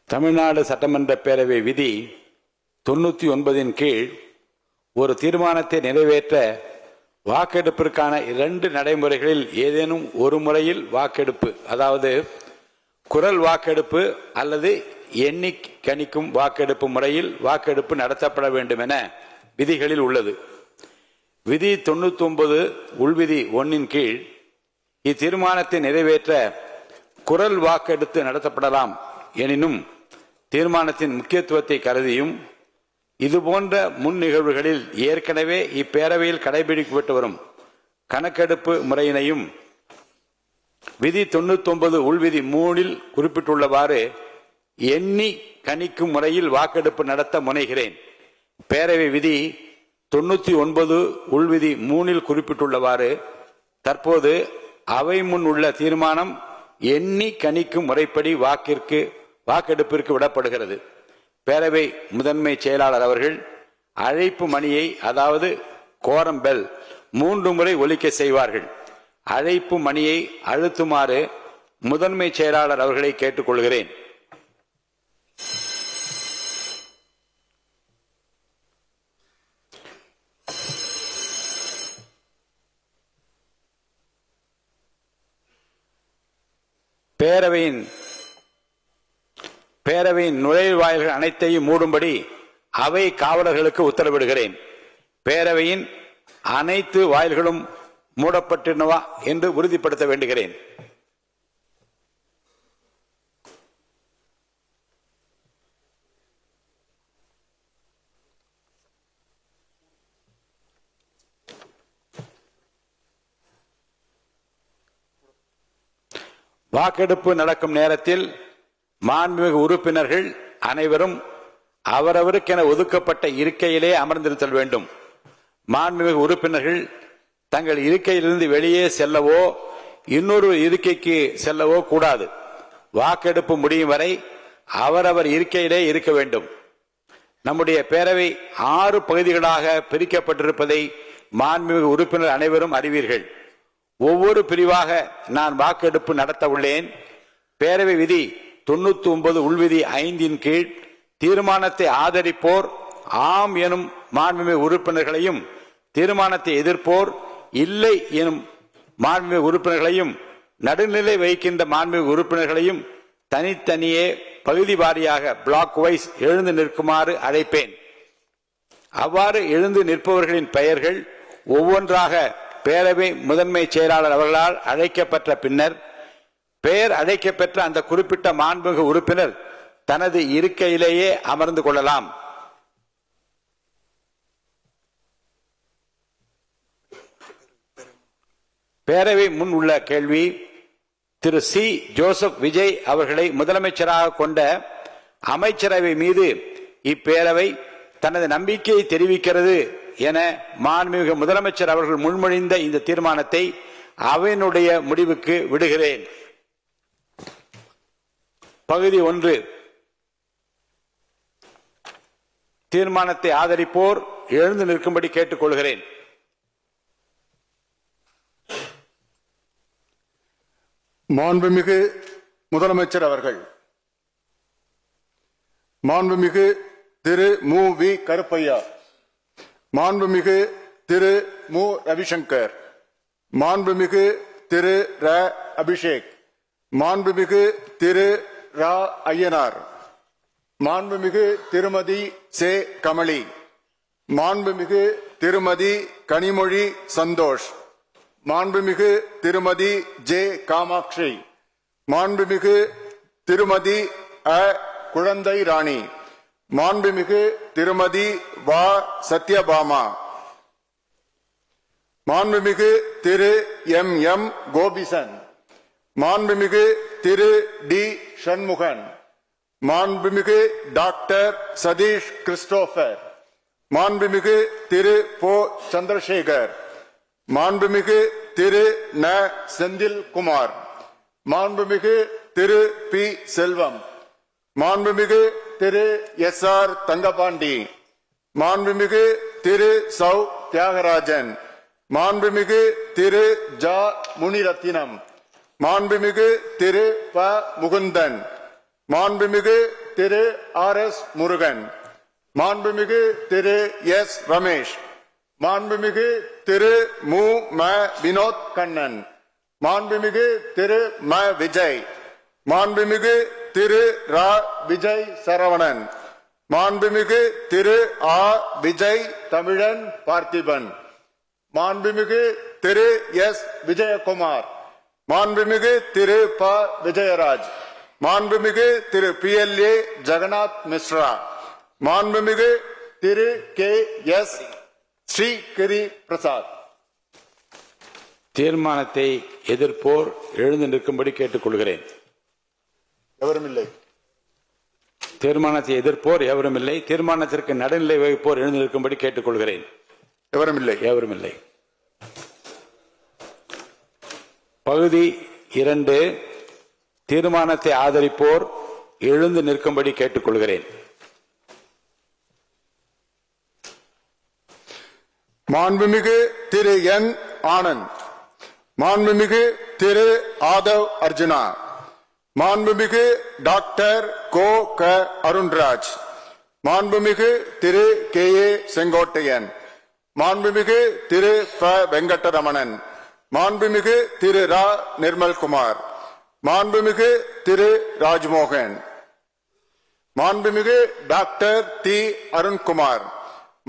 தமிழ்நாடு சட்டமன்ற பேரவை விதி 99 கீழ் ஒரு தீர்மானத்தை நிறைவேற்ற வாக்கெடுப்பிற்கான 2 நடைமுறைகளில் ஏதேனும் ஒரு முறையில் வாக்கெடுப்பு, அதாவது குரல் வாக்கெடுப்பு அல்லது எண்ணி கணிக்கும் வாக்கெடுப்பு முறையில் வாக்கெடுப்பு நடத்தப்பட வேண்டும் என விதிகளில் உள்ளது. விதி 99 உள்விதி 1 கீழ் இத்தீர்மானத்தை நிறைவேற்ற குரல் வாக்கெடுத்து நடத்தப்படலாம். எனினும் தீர்மானத்தின் முக்கியத்துவத்தை கருதியும் இதுபோன்ற முன் நிகழ்வுகளில் ஏற்கனவே இப்பேரவையில் கடைபிடிக்கப்பட்டு வரும் கணக்கெடுப்பு முறையினையும் விதி 99 உள்விதி 3 குறிப்பிட்டுள்ளவாறு எண்ணி கணிக்கும் முறையில் வாக்கெடுப்பு நடத்த முனைகிறேன். பேரவை விதி 99 உள்விதி 3 குறிப்பிட்டுள்ளவாறு தற்போது அவை முன் உள்ள தீர்மானம் எண்ணி கணிக்கும் முறைப்படி வாக்கெடுப்பிற்கு விடப்படுகிறது. பேரவை முதன்மை செயலாளர் அவர்கள் அழைப்பு மணியை, அதாவது கோரம் பெல் 3 முறை ஒலிக்க செய்வார்கள். அழைப்பு மணியை அழுத்துமாறு முதன்மை செயலாளர் அவர்களை கேட்டுக்கொள்கிறேன். பேரவையின் நுழைவாயில்கள் அனைத்தையும் மூடும்படி அவை காவலர்களுக்கு உத்தரவிடுகிறேன். பேரவையின் அனைத்து வாயில்களும் மூடப்பட்டிருந்தவா என்று உறுதிப்படுத்த வேண்டுகிறேன். வாக்கெடுப்பு நடக்கும் நேரத்தில் மாண்புமிகு உறுப்பினர்கள் அனைவரும் அவரவருக்கென ஒதுக்கப்பட்ட இருக்கையிலே அமர்ந்திருத்தல் வேண்டும். மாண்புமிகு உறுப்பினர்கள் தங்கள் இருக்கையிலிருந்து வெளியே செல்லவோ இன்னொரு இருக்கைக்கு செல்லவோ கூடாது. வாக்கெடுப்பு முடியும் வரை அவரவர் இருக்கையிலே இருக்க வேண்டும். நம்முடைய பேரவை 6 பகுதிகளாக பிரிக்கப்பட்டிருப்பதை மாண்புமிகு உறுப்பினர் அனைவரும் அறிவீர்கள். ஒவ்வொரு பிரிவாக நான் வாக்கெடுப்பு நடத்த உள்ளேன். பேரவை விதி 99 உள்விதி 5 கீழ் தீர்மானத்தை ஆதரிப்போர் ஆம் எனும் மாண்புமிகு உறுப்பினர்களையும், தீர்மானத்தை எதிர்ப்போர் இல்லை எனும் மாண்புமிகு உறுப்பினர்களையும், நடுநிலை வகிக்கின்ற மாண்புமிகு உறுப்பினர்களையும் தனித்தனியே பகுதி வாரியாக பிளாக் வைஸ் எழுந்து நிற்குமாறு அழைப்பேன். அவ்வாறு எழுந்து நிற்பவர்களின் பெயர்கள் ஒவ்வொன்றாக பேரவை முதன்மை செயலாளர் அவர்களால் அழைக்கப்பட்ட பின்னர் பெயர் அழைக்கப்பெற்ற அந்த குறிப்பிட்ட மாண்புமிகு உறுப்பினர் தனது இருக்கையிலேயே அமர்ந்து கொள்ளலாம். பேரவை முன் உள்ள கேள்வி: திரு சி. ஜோசப் விஜய் அவர்களை முதலமைச்சராக கொண்ட அமைச்சரவை மீது இப்பேரவை தனது நம்பிக்கையை தெரிவிக்கிறது என மாண்புமிகு முதலமைச்சர் அவர்கள் முன்மொழிந்த இந்த தீர்மானத்தை அவையினுடைய முடிவுக்கு விடுகிறேன். பகுதி 1. தீர்மானத்தை ஆதரிப்போர் எழுந்து நிற்கும்படி கேட்டுக்கொள்கிறேன். மாண்புமிகு முதலமைச்சர் அவர்கள். மாண்புமிகு திரு மு. வி. கருப்பையா, மாண்புமிகு திரு மு. ரவிசங்கர், மாண்புமிகு திரு ர. அபிஷேக், மாண்புமிகு திரு ரா. ஐயனார், மாண்புமிகு திருமதி சே. கமலி, மாண்புமிகு திருமதி கனிமொழி சந்தோஷ், மாண்புமிகு திருமதி ஜே. காமாட்சி, மாண்புமிகு திருமதி அ. குழந்தை ராணி, மாண்புமிகு திருமதி வா. சத்யபாமா, மாண்புமிகு திரு எம். எம். கோபிசன், மாண்புமிகு திரு டி. சண்முகன், மாண்புமிகு டாக்டர் சதீஷ் கிறிஸ்டோபர், மாண்புமிகு திரு போ. சந்திரசேகர், மாண்புமிகு திரு ந. செந்தில் குமார், மாண்புமிகு திரு பி. செல்வம், மாண்புமிகு திரு எஸ். ஆர். தங்கபாண்டி, மாண்புமிகு திரு சௌ. தியாகராஜன், மாண்புமிகு திரு ஜா. முனிரத்தினம், மாண்புமிகு திரு ப. முகுந்தன், மாண்புமிகு திரு ஆர்.எஸ். முருகன், மாண்புமிகு திரு எஸ். ரமேஷ், மாண்புமிகு திரு மு. ம. வினோத் கண்ணன், மாண்புமிகு திரு ம. விஜய், மாண்புமிகு திரு ரா. விஜய் சரவணன், மாண்புமிகு திரு ஆ. விஜய் தமிழன் பார்த்திபன், மாண்புமிகு திரு எஸ். விஜயகுமார், மாண்புமிகு திரு ப. விஜயராஜ், மாண்புமிகு திரு PLA ஜெகநாத் மிஸ்ரா, மாண்புமிகு திரு கே. எஸ். ஸ்ரீகிரி பிரசாத். தீர்மானத்தை எதிர்ப்போர் எழுந்து நிற்கும்படி கேட்டுக்கொள்கிறேன். எவரும் இல்லை. தீர்மானத்தை எதிர்ப்போர் எவரும் இல்லை. தீர்மானத்திற்கு நடுநிலை வகிப்போர் எழுந்து நிற்கும்படி கேட்டுக்கொள்கிறேன். எவரும் இல்லை. எவரும் இல்லை. பகுதி 2, தீர்மானத்தை ஆதரிப்போர் எழுந்து நிற்கும்படி கேட்டுக்கொள்கிறேன். மாண்புமிகு திரு என். ஆனந்த், மாண்புமிகு திரு ஆதவ் அர்ஜுனா, மாண்புமிகு டாக்டர் கோ. க. அருண்ராஜ், மாண்புமிகு திரு கே.ஏ. செங்கோட்டையன், மாண்புமிகு திரு ப. வெங்கடரமணன், மாண்புமிகு திரு ரா. நிர்மல்குமார், மாண்புமிகு திரு ராஜ்மோகன், மாண்புமிகு டாக்டர் டி. அருண்குமார்,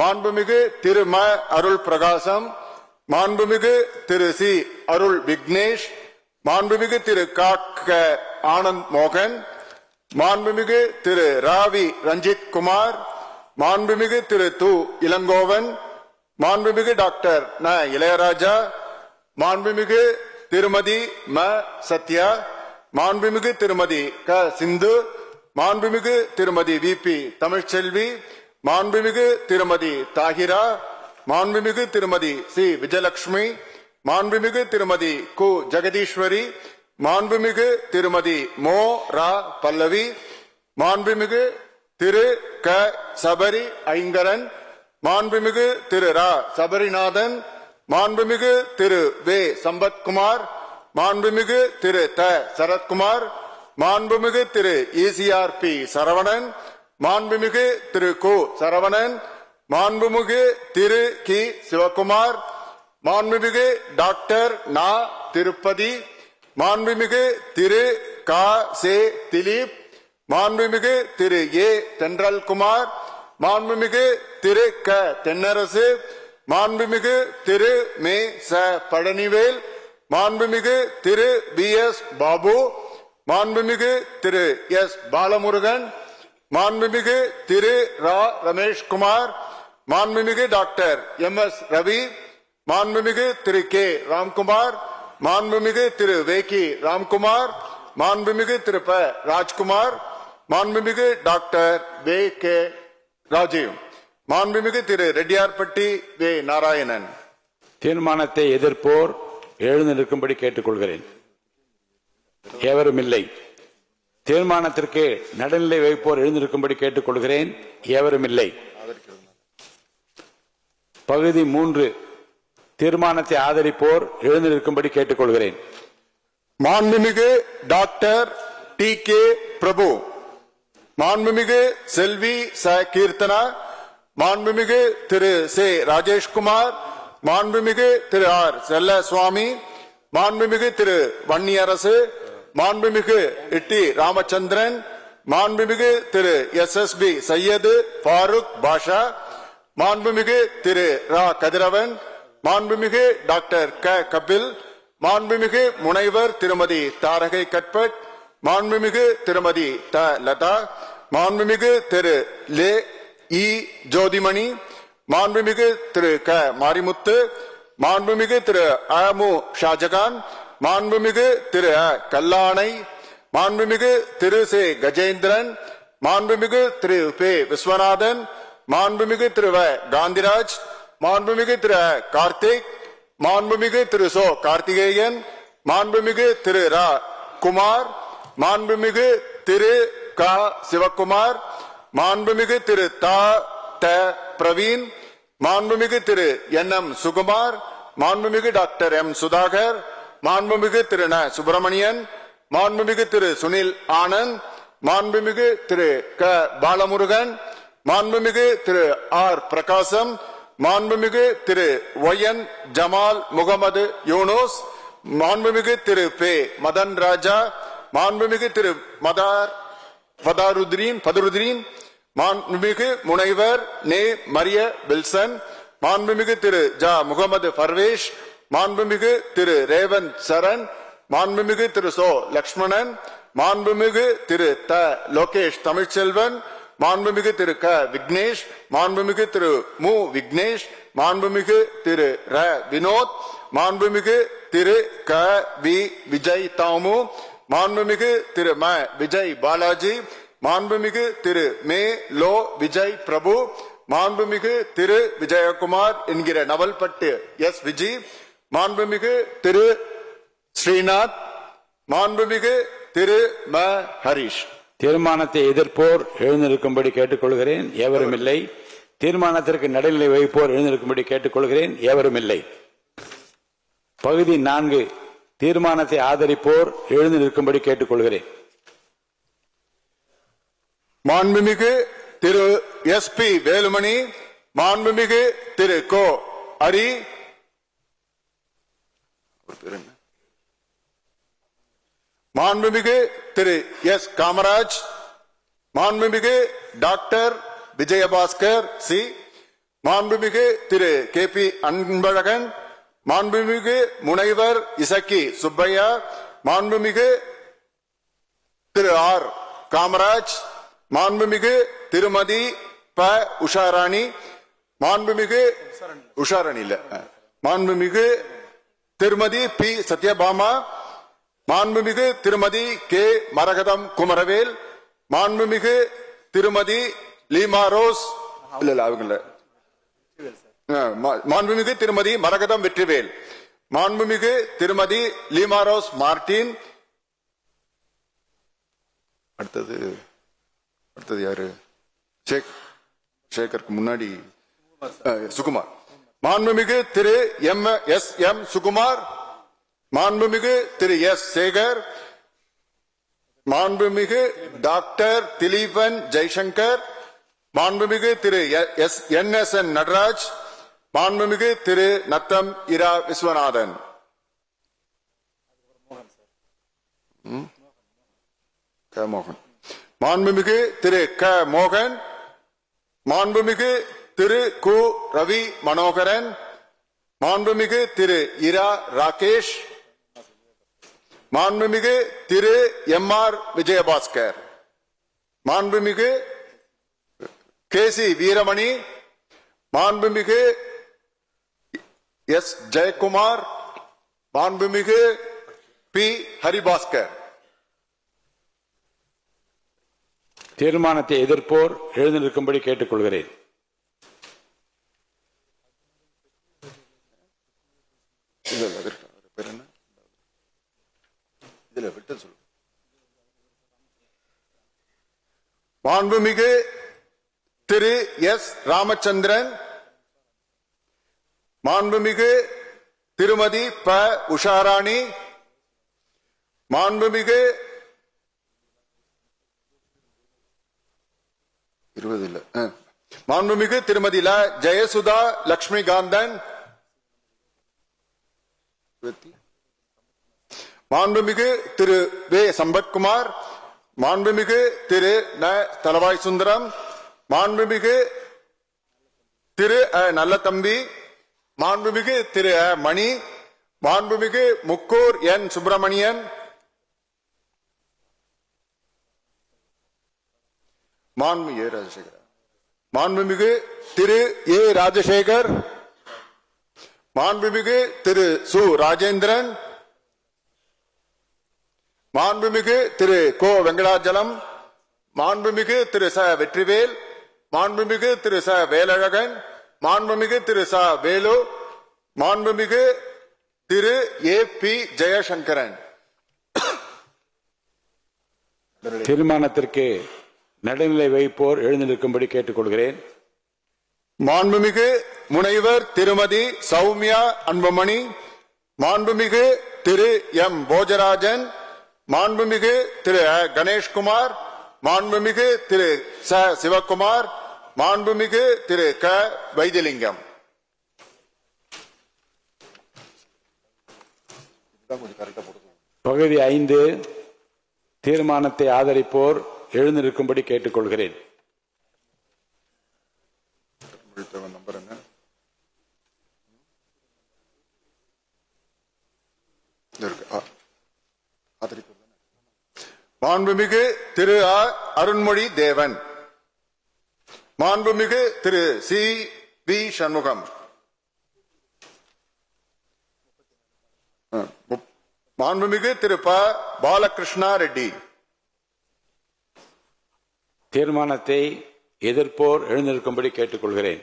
மாண்புமிகு திரு ம. அருள் பிரகாசம், மாண்புமிகு திரு சி. அருள் விக்னேஷ், மாண்புமிகு திரு க. ஆனந்த் மோகன், மாண்புமிகு திரு ராவி ரஞ்சித் குமார், மாண்புமிகு திரு து. இளங்கோவன், மாண்புமிகு டாக்டர் ந. இளையராஜா, மாண்புமிகு திருமதி ம. சத்யா, மாண்புமிகு திருமதி க. சிந்து, மாண்புமிகு திருமதி VP தமிழ்ச்செல்வி, மாண்புமிகு திருமதி தாகிரா, மாண்புமிகு திருமதி சி. விஜயலட்சுமி, மாண்புமிகு திருமதி கு. ஜெகதீஸ்வரி, மாண்புமிகு திருமதி மோ. ரா. பல்லவி, மாண்புமிகு திரு க. சபரி ஐங்கரன், மாண்புமிகு திரு ரா. சபரிநாதன், மாண்புமிகு திரு வே. சம்பத்குமார், மாண்புமிகு திரு த. சரத்குமார், மாண்புமிகு திரு ECRP சரவணன், மாண்புமிகு திரு கு. சரவணன், மாண்புமிகு திரு கி. சிவகுமார், மாண்புமிகு டாக்டர் நா. திருப்பதி, மாண்புமிகு திரு க. சே. திலீப், மாண்புமிகு திரு ஏ. தென்றல்குமார், மாண்புமிகு திரு க. தென்னரசு, மாண்புமிகு திரு மே. ச. பழனிவேல், மாண்புமிகு திரு BS பாபு, மாண்புமிகு திரு எஸ். பாலமுருகன், மாண்புமிகு திரு ரா. ரமேஷ்குமார், மாண்புமிகு டாக்டர் MS ரவி, மாண்புமிகு திரு கே. ராம்குமார், மாண்புமிகு திரு வேக்கி ராம்குமார், மாண்புமிகு திரு ப. ராஜ்குமார், மாண்புமிகு டாக்டர் வே. கே. ராஜீவ், மாண்புமிகு திரு ரெட்டியார்பட்டி வே. நாராயணன். தீர்மானத்தை எதிர்ப்போர் எழுந்து நிற்கும்படி கேட்டுக்கொள்கிறேன். எவரும் இல்லை. தீர்மானத்திற்கு நடுநிலை வகிப்போர் எழுந்து நிற்கும்படி கேட்டுக்கொள்கிறேன். எவரும் இல்லை. பகுதி 3, தீர்மானத்தை ஆதரிப்போர் எழுந்து நிற்கும்படி கேட்டுக்கொள்கிறேன். மாண்புமிகு டாக்டர் டி. கே. பிரபு, மாண்புமிகு செல்வி ச. கீர்த்தனா, மாண்புமிகு திரு சே. ராஜேஷ்குமார், மாண்புமிகு திரு ஆர். செல்லசுவாமி, மாண்புமிகு திரு வன்னியரசு, மாண்புமிகு டி. ராமச்சந்திரன், மாண்புமிகு திரு SSB சையது ஃபாரூக் பாஷா, மாண்புமிகு திரு ரா. கதிரவன், மாண்புமிகு டாக்டர் க. கபில், மாண்புமிகு முனைவர் திருமதி தாரகை கட்பட், மாண்புமிகு திருமதி த. லதா, மாண்புமிகு திரு லே. இ. ஜோதிமணி, மாண்புமிகு திரு க. மாரிமுத்து, மாண்புமிகு திரு அ. மு. ஷாஜகான், மாண்புமிகு திரு அ. கல்லானை, மாண்புமிகு திரு சே. கஜேந்திரன், மாண்புமிகு திரு பே. விஸ்வநாதன், மாண்புமிகு திரு வ. காந்திராஜ், மாண்புமிகு திரு அ. கார்த்திக், மாண்புமிகு திரு சோ. கார்த்திகேயன், மாண்புமிகு திரு ரா. குமார், மாண்புமிகு திரு க. சிவக்குமார், மாண்புமிகு திரு தா. த. பிரவீன், மாண்புமிகு திரு NM சுகுமார், மாண்புமிகு டாக்டர் M. சுதாகர், மாண்புமிகு திரு ந. சுப்பிரமணியன், மாண்புமிகு திரு சுனில் ஆனந்த், மாண்புமிகு திரு க பாலமுருகன், மாண்புமிகு திரு ஆர் பிரகாசம், மாண்புமிகு திரு ஒயன் ஜமால் முகமது யூனுஸ், மாண்புமிகு திரு பே மதன் ராஜா, மாண்புமிகு திரு பதருதீன், மாண்புமிகு முனைவர் நே மரிய வில்சன், மாண்புமிகு திரு ஜா முகமது பர்வேஷ், மாண்புமிகு திரு ரேவந்த் சரண், மாண்புமிகு திரு சோ லக்ஷ்மணன், மாண்புமிகு திரு த லோகேஷ் தமிழ்ச்செல்வன், மாண்புமிகு திரு க விக்னேஷ், மாண்புமிகு திரு மு விக்னேஷ், மாண்புமிகு திரு ர வினோத், மாண்புமிகு திரு க வி விஜய் தாமு, மாண்புமிகு திரு ம விஜய் பாலாஜி, மாண்புமிகு திரு மே லோ விஜய் பிரபு, மாண்புமிகு திரு விஜயகுமார் என்கிற நவல்பட்டு எஸ் விஜி, மாண்புமிகு திரு ஸ்ரீநாத், மாண்புமிகு திரு ம ஹரிஷ். தீர்மானத்தை எதிர்ப்போர் எழுந்திருக்கும்படி கேட்டுக்கொள்கிறேன். எவரும் இல்லை. தீர்மானத்திற்கு நடுநிலை வகிப்போர் எழுந்திருக்கும்படி கேட்டுக்கொள்கிறேன். எவரும் இல்லை. பகுதி 4 தீர்மானத்தை ஆதரிப்போர் எழுந்து நிற்கும்படி கேட்டுக்கொள்கிறேன். மாண்புமிகு திரு எஸ் பி வேலுமணி, மாண்புமிகு திரு கோ ஹரி, மாண்புமிகு திரு எஸ் காமராஜ், மாண்புமிகு டாக்டர் விஜயபாஸ்கர் சி, மாண்புமிகு திரு கே பி அன்பழகன், மாண்புமிகு முனைவர் இசக்கி சுப்பையா, மாண்புமிகு திரு ஆர் காமராஜ், மாண்புமிகு திருமதி ப உஷாராணி, மாண்புமிகு உஷாராணி இல்ல, மாண்புமிகு திருமதி பி சத்யபாமா, மாண்புமிகு திருமதி கே மரகதம் குமரவேல், மாண்புமிகு திருமதி லீமா ரோஸ் மாண்புமிகு திருமதி மரகதம் வெற்றிவேல், மாண்புமிகு திருமதி லீமா ரோஸ் மார்டின். அடுத்தது யாரு? சேகருக்கு முன்னாடி சுகுமார். மாண்புமிகு திரு எஸ் எம் சுகுமார், மாண்புமிகு திரு எஸ் சேகர், மாண்புமிகு டாக்டர் திலீபன் ஜெய்சங்கர், மாண்புமிகு திரு என் எஸ் என் நடராஜ், மாண்புமிகு திரு நத்தம் இரா விஸ்வநாதன். மோகன், மாண்புமிகு திரு க மோகன், மாண்புமிகு திரு கு ரவி மனோகரன், மாண்புமிகு திரு இரா ராகேஷ், மாண்புமிகு திரு எம் ஆர் விஜயபாஸ்கர், மாண்புமிகு கே சி வீரமணி, மாண்புமிகு எஸ் ஜெயக்குமார், மாண்புமிகு பி ஹரிபாஸ்கர். தீர்மானத்தை எதிர்ப்போர் எழுந்து நிற்கும்படி கேட்டுக்கொள்கிறேன். மாண்புமிகு திரு எஸ் ராமச்சந்திரன், மாண்புமிகு திருமதி ப உஷாராணி, மாண்புமிகு மாண்புமிகு திருமதி ல ஜெயசுதா லட்சுமிகாந்தன், மாண்புமிகு திரு வே சம்பத்குமார், மாண்புமிகு திரு ந தலவாய் சுந்தரம், மாண்புமிகு திரு நல்லதம்பி, மாண்புமிகு திரு மணி, மாண்புமிகு முக்கூர் என் சுப்பிரமணியன், மாண்புமிகு திரு ஏ ராஜசேகர், மாண்புமிகு திரு சு ராஜேந்திரன், மாண்புமிகு திரு கோ வெங்கடாஜலம், மாண்புமிகு திரு ச வெற்றிவேல், மாண்புமிகு திரு ச வேலழகன், மாண்புமிகு திரு ச வேலு, மாண்புமிகு திரு ஏ பி ஜெயசங்கரன். தீர்மானத்திற்கு நடுநிலை வைப்போர் எழுந்து நிற்கும்படி கேட்டுக்கொள்கிறேன். மாண்புமிகு முனைவர் திருமதி சௌமியா அன்புமணி, மாண்புமிகு திரு எம் போஜராஜன், மாண்புமிகு திரு கணேஷ்குமார், மாண்புமிகு திரு ச சிவகுமார், மாண்புமிகு திரு க வைத்தியலிங்கம். பகுதி 5 தீர்மானத்தை ஆதரிப்போர் எழுந்திருக்கும்படி கேட்டுக்கொள்கிறேன். நம்பர் என்ன? மாண்புமிகு திரு ஆ. அருண்மொழி தேவன், மாண்புமிகு திரு சி. வி. சண்முகம், மாண்புமிகு திரு ப. பாலகிருஷ்ணா ரெட்டி. தீர்மானத்தை எதிர்ப்போர் எழுந்திருக்கும்படி கேட்டுக்கொள்கிறேன்.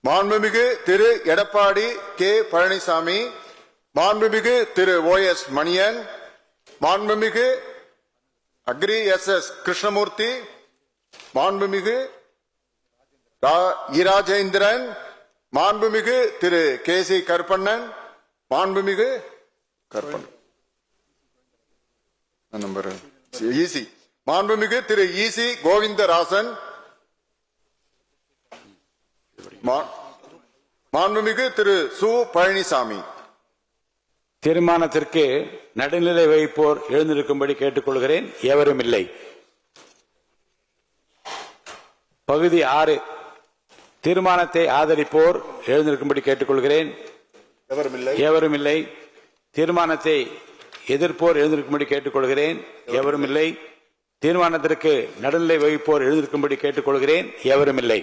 மாண்புமிகு திரு எடப்பாடி கே. பழனிசாமி, மாண்புமிகு திரு ஓ. எஸ். மணியன், மாண்புமிகு அக்ரி எஸ். எஸ். கிருஷ்ணமூர்த்தி, மாண்புமிகு ராஜேந்திரன், மாண்புமிகு திரு கே. சி. கருப்பண்ணன், மாண்புமிகு நம்பர் ஈசி, மாண்புமிகு திரு ஈசி கோவிந்தராசன், மாண்புமிகு திரு சு. பழனிசாமி. தீர்மானத்திற்கு நடுநிலை வகிப்போர் எழுந்திருக்கும்படி கேட்டுக்கொள்கிறேன். எவரும் இல்லை. பகுதி 6 தீர்மானத்தை ஆதரிப்போர் எழுந்திருக்கும்படி கேட்டுக்கொள்கிறேன். எவரும் இல்லை. தீர்மானத்தை எதிர்ப்போர் எழுந்திருக்கும்படி கேட்டுக்கொள்கிறேன். எவரும் இல்லை. தீர்மானத்திற்கு நடுநிலை வகிப்போர் எழுந்திருக்கும்படி கேட்டுக்கொள்கிறேன். எவரும் இல்லை.